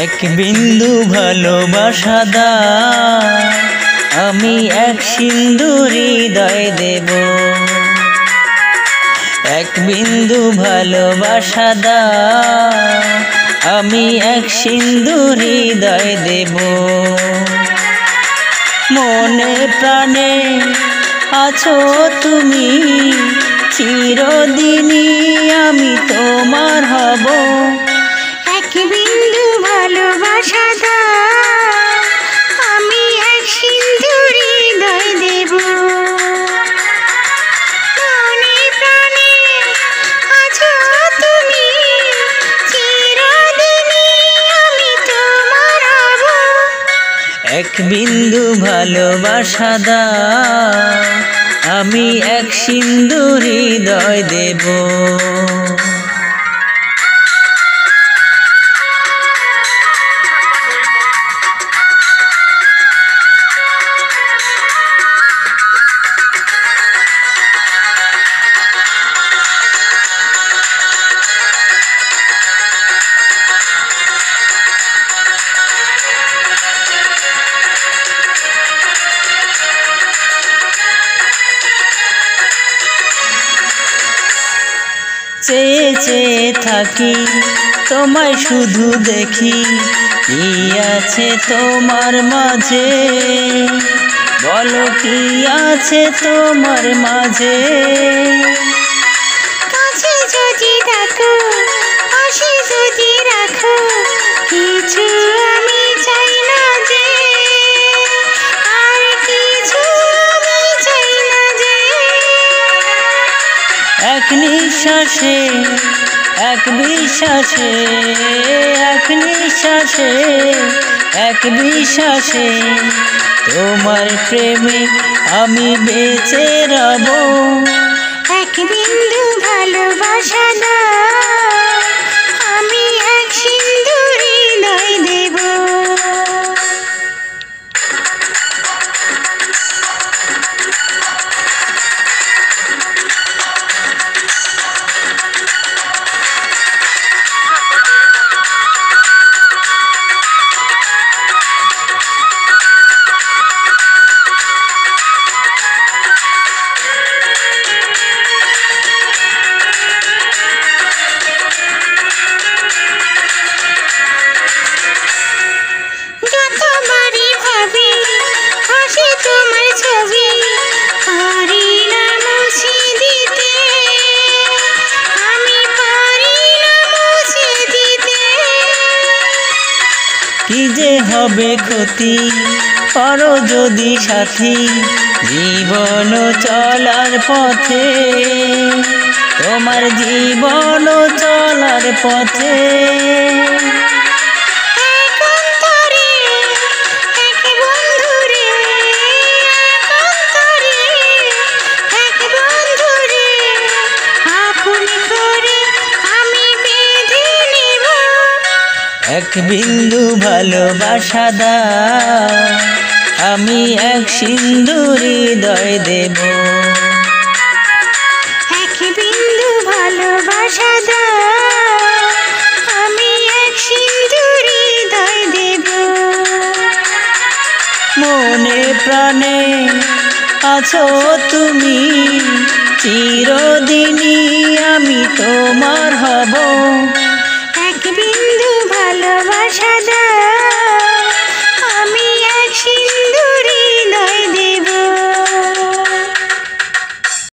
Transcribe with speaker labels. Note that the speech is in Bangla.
Speaker 1: এক বিন্দু ভালোবাসা দাও, আমি এক সিন্ধু হৃদয় দেব। এক বিন্দু ভালোবাসা দাও, আমি এক সিন্ধু হৃদয় দেব। মনে প্রাণে আছো তুমি, চিরদিনই আমি তোমার হব।
Speaker 2: এক বিন্দু ভালোবাসা দাও, আমি এক সিন্ধু হৃদয় দেব। মনে প্রাণে আছো তুমি, চিরদিনই আমি তোমার হব।
Speaker 1: এক বিন্দু ভালোবাসা দাও, আমি এক সিন্ধু হৃদয় দেব। চেয়ে চেয়ে থাকি তোমায় শুধু দেখি, কি আছে তোমার মাঝে, বলো কি আছে তোমার মাঝে।
Speaker 2: কাছে যদি দেখো, পাশে যদি রাখো, কিছু আমি চাই না যে, আর কিছু আমি চাই না যে।
Speaker 1: এক নিঃশ্বাসে এক বিশ্বাসে, এক নিঃশ্বাসে এক বিশ্বাসে, তোমার প্রেমে আমি বেঁচে রব।
Speaker 2: এক বিন্দু ভালোবাসা দাও, আমি এক সিন্ধু হৃদয় দেব। যতবারই ভাবি, হাসি তোমার ছবি, পারি না মুছে দিতে, আমি পারি না মুছে দিতে।
Speaker 1: কি যে হবে ক্ষতি, করো যদি সাথী, জীবন চলার পথে, তোমার জীবন চলার পথে।
Speaker 2: এক অন্তরে এক বন্ধুরে, এক অন্তরে এক বন্ধুরে, আপন করে আমি বেঁধে নেব।
Speaker 1: এক বিন্দু ভালোবাসা দাও, আমি এক সিন্ধু হৃদয় দেব।
Speaker 2: এক বিন্দু ভালোবাসা দাও, আমি এক সিন্ধু হৃদয় দেব।
Speaker 1: মনে প্রাণে আছো তুমি, চিরদিনই আমি তোমার হব।